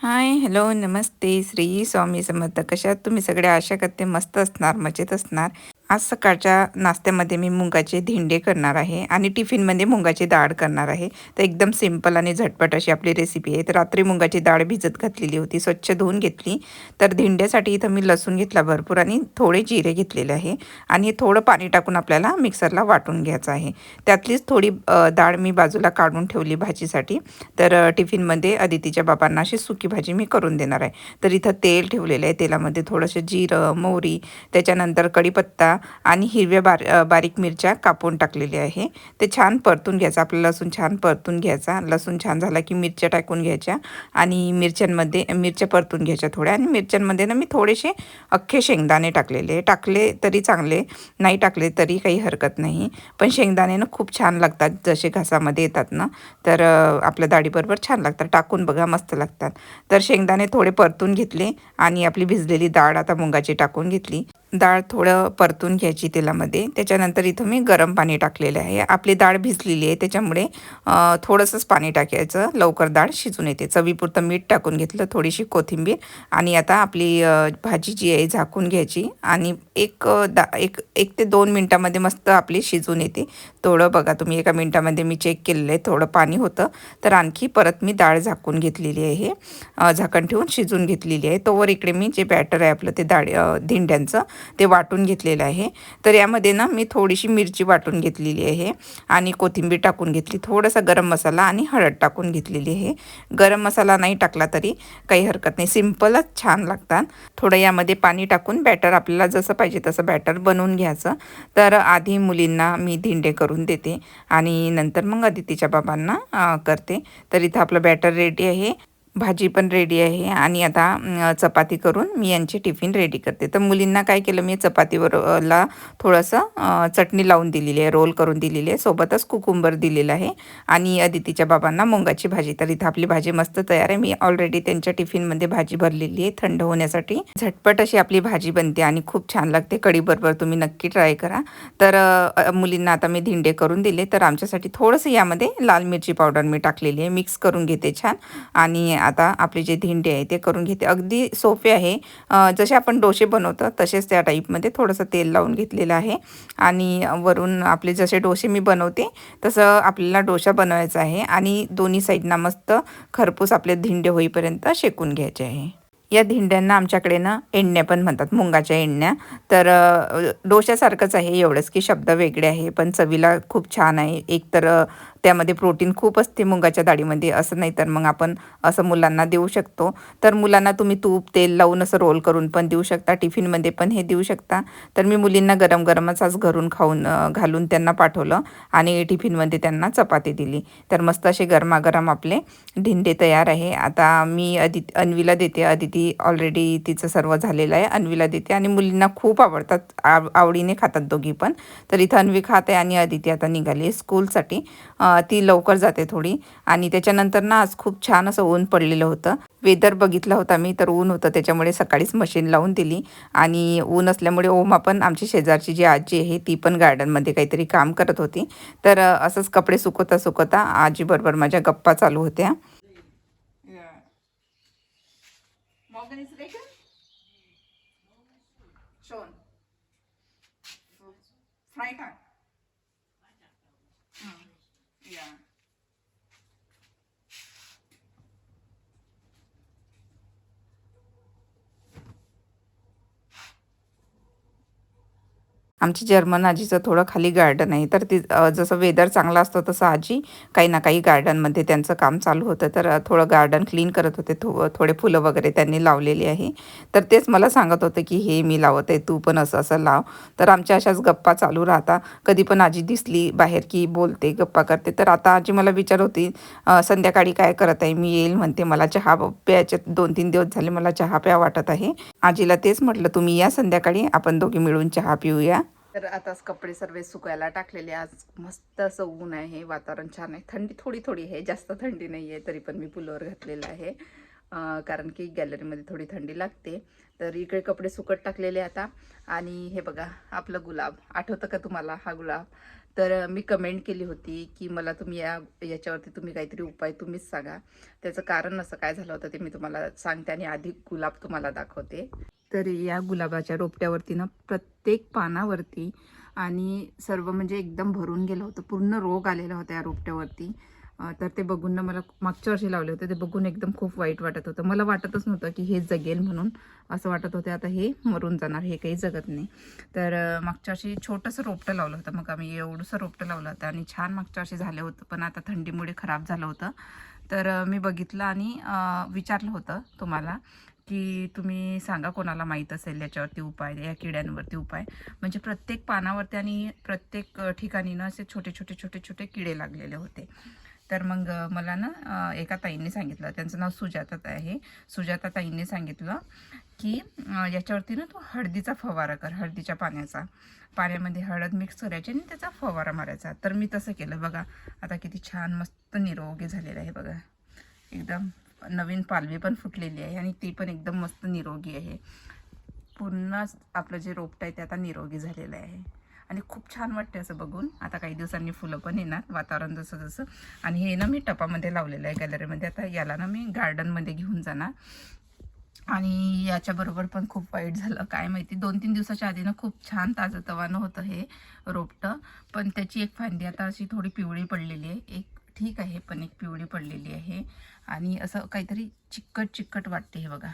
हाय, hello, नमस्ते. श्री स्वामी समर्थ. कशा आहात तुम्ही सगळे? आशा करते मस्त असणार, मजेत असणार. आज सकाळच्या नाश्त्यामध्ये मी मुगाचे धिंडे करणार आहे आणि टिफिनमध्ये मुगाची डाळ करणार आहे. तर एकदम सिंपल आणि झटपट अशी आपली रेसिपी आहे. तर रात्री मुगाची डाळ भिजत घातलेली होती, स्वच्छ धुवून घेतली. तर धिंड्यासाठी इथं मी लसूण घेतला भरपूर आणि थोडे जिरे घेतलेले आहे आणि थोडं पाणी टाकून आपल्याला मिक्सरला वाटून घ्यायचं आहे. त्यातलीच थोडी डाळ मी बाजूला काढून ठेवली भाजीसाठी. तर टिफिनमध्ये अदितीच्या बाबांना अशी सुकी भाजी मी करून देणार आहे. तर इथं तेल ठेवलेलं आहे. तेलामध्ये थोडंसं जिरं, मोहरी, त्याच्यानंतर कढीपत्ता आणि हिरव्या बारीक मिरच्या कापून टाकलेल्या आहे. ते छान परतून घ्यायचं. आपलं लसूण छान परतून घ्यायचा. लसूण छान झाला की मिरच्या टाकून घ्यायच्या आणि मिरच्या परतून घ्यायच्या थोड्या. आणि मिरच्यांमध्ये ना मी थोडेसे अख्खे शेंगदाणे टाकलेले. टाकले तरी चांगले, नाही टाकले तरी काही हरकत नाही. पण शेंगदाणे ना खूप छान लागतात, जसे घासामध्ये येतात ना, तर आपल्या डाळीबरोबर छान लागतात. टाकून बघा, मस्त लागतात. तर शेंगदाणे थोडे परतून घेतले आणि आपली भिजलेली डाळ आता मुगाची टाकून घेतली. डाळ थोडं परतून घ्यायची तेलामध्ये. त्याच्यानंतर इथं मी गरम पाणी टाकलेलं आहे. आपली डाळ भिजलेली आहे त्याच्यामुळे थोडंसंच पाणी टाकायचं, लवकर डाळ शिजून येते. चवीपुरतं मीठ टाकून घेतलं, थोडीशी कोथिंबीर आणि आता आपली भाजी जी आहे झाकून घ्यायची आणि एक 1 ते 2 मिनटामध्ये मस्त आपली शिजून येते. थोडं बघा तुम्ही, 1 मिनटामध्ये मी चेक केलेलं आहे, थोडं पाणी होतं. तर आणखी परत मी डाळ झाकून घेतलेली आहे, झाकण ठेवून शिजून घेतलेली आहे. तोवर इकडे मी जे बॅटर आहे आपलं ते धिंड्यांचं ते वाटून घेतलेलं आहे. तर यामध्ये ना मी थोडीशी मिरची वाटून घेतलेली आहे आणि कोथिंबीर टाकून घेतली. थोडासा गरम मसाला आणि हळद टाकून घेतलेली आहे. गरम मसाला नाही टाकला तरी काही हरकत नाही, सिंपलच छान लागतात. थोडं यामध्ये पाणी टाकून बॅटर आपल्याला जसं पाहिजे तसं बॅटर बनवून घ्यायचं. तर आधी मुलींना मी धिंडे करून देते आणि नंतर मग अदितीच्या बाबांना करते. तर इथं आपलं बॅटर रेडी आहे, भाजी पण रेडी आहे आणि आता चपाती करून मी यांचे टिफिन रेडी करते. तर मुलींना काय केलं, मी चपातीवरला थोडंसं चटणी लावून दिलेली आहे, रोल करून दिलेली आहे, सोबतच कुकुंबर दिलेलं आहे आणि अदितीच्या बाबांना मुंगाची भाजी. तर इथं आपली भाजी मस्त तयार आहे. मी ऑलरेडी त्यांच्या टिफिनमध्ये भाजी भरलेली आहे थंड होण्यासाठी. झटपट अशी आपली भाजी बनते आणि खूप छान लागते. कढीबरोबर तुम्ही नक्की ट्राय करा. तर मुलींना आता मी धिंडे करून दिले. तर आमच्यासाठी थोडंसं यामध्ये लाल मिरची पावडर मी टाकलेली आहे, मिक्स करून घेते छान. आणि आता आपले जे धिंडे आहे ते करून घेते. अगदी सोपे आहे, जसे आपण डोसे बनवतो तसेच त्या टाईपमध्ये थोडंसं तेल लावून घेतलेलं आहे आणि वरून आपले जसे डोसे मी बनवते तसं आपल्याला डोसा बनवायचा आहे आणि दोन्ही साईडना मस्त खरपूस आपले धिंडे होईपर्यंत शेकून घ्यायचे आहे. या धिंड्यांना आमच्याकडे ना एंडण्या पण म्हणतात, मुंगाच्या एंडण्या. तर डोश्यासारखंच आहे, एवढंच की शब्द वेगळे आहे, पण चवीला खूप छान आहे. एकतर त्यामध्ये प्रोटीन खूप असते मुगाच्या डाळीमध्ये, असं नाही तर मग आपण असं मुलांना देऊ शकतो. तर मुलांना तुम्ही तूप तेल लावून असं रोल करून पण देऊ शकता, टिफिनमध्ये पण हे देऊ शकता. तर मी मुलींना गरम गरमच आज घरून घालून त्यांना पाठवलं आणि टिफिनमध्ये त्यांना चपाती दिली. तर मस्त असे गरमागरम आपले धिंडे तयार आहे. आता मी अन्वीला देते. अदिती ऑलरेडी तिचं सर्व झालेलं आहे, अन्वीला देते आणि मुलींना खूप आवडतात, आवडीने खातात दोघी पण. तर इथं अन्वी खात आहे आणि अदिती आता निघाली स्कूलसाठी. ती लवकर जाते थोडी. आणि त्याच्यानंतर ना आज खूप छान असं ऊन पडलेलं होतं. वेदर बघितला होता मी, तर ऊन होतं त्याच्यामुळे सकाळीच मशीन लावून दिली. आणि ऊन असल्यामुळे ओमा पण, आमची शेजारची जी आजी आहे ती पण गार्डनमध्ये काहीतरी काम करत होती. तर असंच कपडे सुकवता सुकवता आजीबरोबर माझ्या गप्पा चालू होत्या. आमची जर्मन आजीचं थोडं खाली गार्डन आहे. तर ती जसं वेदर चांगला असतो तसं आजी काही ना काही गार्डनमध्ये त्यांचं काम चालू होतं. तर थोडं गार्डन क्लीन करत होते. थोडे फुलं वगैरे त्यांनी लावलेली आहे. तर तेच मला सांगत होते की हे मी लावत आहे, तू पण असं असं लाव. तर आमच्या अशाच गप्पा चालू राहतात. कधी पण आजी दिसली बाहेर की बोलते, गप्पा करते. तर आता आजी मला विचारत होती, संध्याकाळी काय करत आहे? मी येईल म्हणते. मला चहा प्यायचे 2-3 दिवस झाले, मला चहा प्या वाटत आहे. आजीला तेच म्हटलं, तुम्ही या संध्याकाळी, आपण दोघी मिळून चहा पिऊया. तर आताच कपडे सर्व सुकायला टाकलेले. आज मस्त असं ऊन आहे, वातावरण छान आहे. थंडी थोडी थोडी आहे, जास्त थंडी नाही आहे, तरी पण मी पुलवर घातलेलं आहे. कारण की गॅलरीमध्ये थोडी थंडी लागते. तर इकडे कपडे सुकत टाकलेले आता. आणि हे बघा आपलं गुलाब, आठवतं का तुम्हाला हा गुलाब? तर मी कमेंट केली होती की मला तुम्ही याच्यावरती तुम्ही काहीतरी उपाय तुम्हीच सांगा. त्याचं कारण असं काय झालं होतं ते मी तुम्हाला सांगते आणि आधी गुलाब तुम्हाला दाखवते. तर या गुलाबाच्या रोपट्यावरती ना प्रत्येक पानावरती आणि सर्व म्हणजे एकदम भरून गेलं होतं, पूर्ण रोग आलेला होता या रोपट्यावरती. तर ते बघून ना मला मागच्या वर्षी लावले होते ते बघून एकदम खूप वाईट वाटत होतं. मला वाटतच नव्हतं की हे जगेल म्हणून. असं वाटत होतं आता हे मरून जाणार, हे काही जगत नाही. तर मागच्या वर्षी छोटंसं रोपटं लावलं होतं. मग आम्ही एवढंसं रोपटं लावलं होतं आणि छान मागच्या वर्षी झालं होतं. पण आता थंडीमुळे खराब झालं होतं. तर मी बघितलं आणि विचारलं होतं तुम्हाला की तुम्ही सांगा कोणाला माहीत असेल याच्यावरती उपाय, या किड्यांवरती उपाय. म्हणजे प्रत्येक पानावरती आणि प्रत्येक ठिकाणी ना असे छोटे छोटे छोटे छोटे किडे लागलेले होते. तर मग मला ना एका ताईंनी सांगितलं, त्यांचं नाव सुजाता आहे. सुजाता ताईंनी सांगितलं की याच्यावरती ना तू हळदीचा फवारा कर, हळदीच्या पाण्यामध्ये हळद मिक्स करायची आणि त्याचा फवारा मारायचा. तर मी तसं केलं बघा. आता किती छान मस्त निरोगी झालेलं आहे बघा. एकदम नवीन पालवी पण फुटलेली आहे आणि ती पण एकदम मस्त निरोगी आहे. पूर्ण आपलं जे रोपटं आहे ते आता निरोगी झालेलं आहे आणि खूप छान वाटते असं बघून. आता काही दिवसांनी फुलं पण येणार, वातावरण जसं जसं. आणि हे ना मी टपामध्ये लावलेलं आहे गॅलरीमध्ये. आता याला ना मी गार्डनमध्ये घेऊन जाणार. आणि याच्याबरोबर पण खूप वाईट झालं, काय माहिती. 2-3 दिवसाच्या आधी ना खूप छान ताजंतवानं होतं हे रोपटं. पण त्याची एक फांदी आता अशी थोडी पिवळी पडलेली आहे. एक ठीक आहे, पण एक पिवळी पडलेली आहे. आणि असं काहीतरी चिकट चिकट वाटते हे बघा.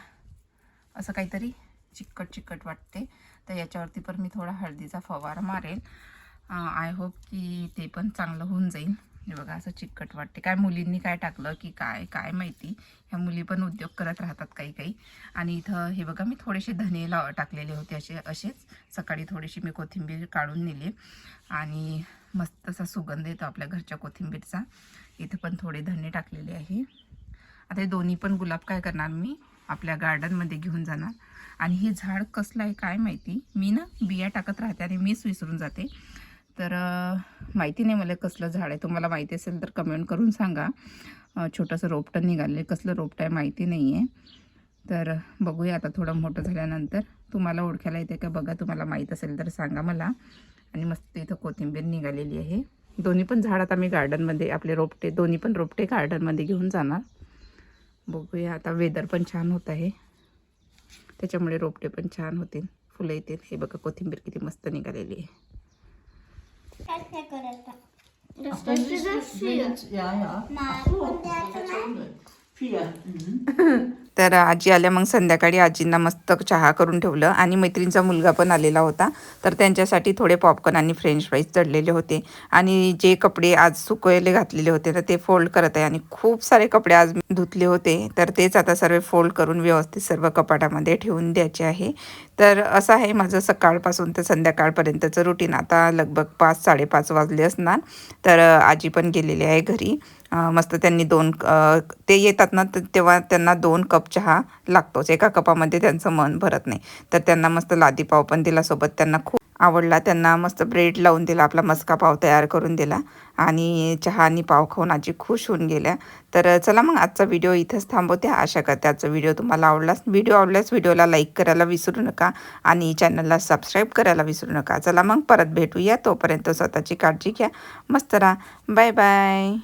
असं काहीतरी चिकट चिकट वाटते. तर याच्यावरती पण मी थोडा हळदीचा फवारा मारेल. आय होप की ते पण चांगलं होऊन जाईल. हे बघा असं चिकट वाटते. काय मुलींनी काय टाकलं की काय काय माहिती. ह्या मुली पण उद्योग करत राहतात काही काही. आणि इथं हे बघा मी थोडेसे धने टाकलेले होते असेच. सकाळी थोडीशी मी कोथिंबीर काढून नेली आणि मस्त असा सुगंध येतो आपल्या घरच्या कोथिंबीरचा. इथं पण थोडे धने टाकलेले आहे. आता हे दोन्ही पण गुलाब काय करणार मी आपल्या गार्डनमध्ये घेऊन जाणार. आणि हे झाड कसलं आहे काय माहिती. मी ना बिया टाकत राहते आणि मीच विसरून जाते. तर माहिती नाही मला कसलं झाड आहे. तुम्हाला माहिती असेल तर कमेंट करून सांगा. छोटंसं रोपटं निघाले, कसलं रोपटं आहे माहिती नाही आहे. तर बघूया आता थोडं मोठं झाल्यानंतर. तुम्हाला ओळखायला येते का बघा, तुम्हाला माहीत असेल तर सांगा मला. आणि मस्त इथं कोथिंबीर निघालेली आहे. दोन्ही पण झाड आता मी गार्डनमध्ये, आपले रोपटे दोन्ही पण रोपटे गार्डनमध्ये घेऊन जाणार. बघूया आता. वेदर पण छान होत आहे, त्याच्यामुळे रोपटे पण छान होतील, फुलं येतील. हे बघा कोथिंबीर किती मस्त निघालेली आहे. Das Beste ist 4. Ja, ja. Ach so, das 4. तर आजी आल्या. मग संध्याकाळी आजींना मस्त चहा करून ठेवलं आणि मैत्रिणीचा मुलगा पण आलेला होता. तर त्यांच्यासाठी थोडे पॉपकॉर्न आणि फ्रेंच फ्राईज तळलेले होते. आणि जे कपडे आज सुकवले घातलेले होते तर ते फोल्ड करत आहे. आणि खूप सारे कपडे आज मी धुतले होते तर तेच आता सर्व फोल्ड करून व्यवस्थित सर्व कपाटामध्ये ठेवून द्यायचे आहे. तर असं आहे माझं सकाळपासून तर संध्याकाळपर्यंतचं रुटीन. आता लगभग 5-5:30 वाजले असणार. तर आजी पण गेलेली आहे घरी. मस्त त्यांनी ते येतात ना तर तेव्हा त्यांना 2 कप चहा लागतोच. एका कपामध्ये त्यांचं मन भरत नाही. तर त्यांना मस्त लादी पाव पण दिला सोबत. त्यांना खूप आवडला. त्यांना मस्त ब्रेड लावून दिला, आपला मस्का पाव तयार करून दिला आणि चहा आणि पाव खाऊन आजी खुश होऊन गेल्या. तर चला मग आजचा व्हिडिओ इथंच थांबवते. आशा करते आजचा व्हिडिओ तुम्हाला आवडल्यास व्हिडिओला लाईक करायला विसरू नका आणि चॅनलला सबस्क्राईब करायला विसरू नका. चला मग परत भेटूया. तोपर्यंत स्वतःची काळजी घ्या, मस्त राहा. Bye bye.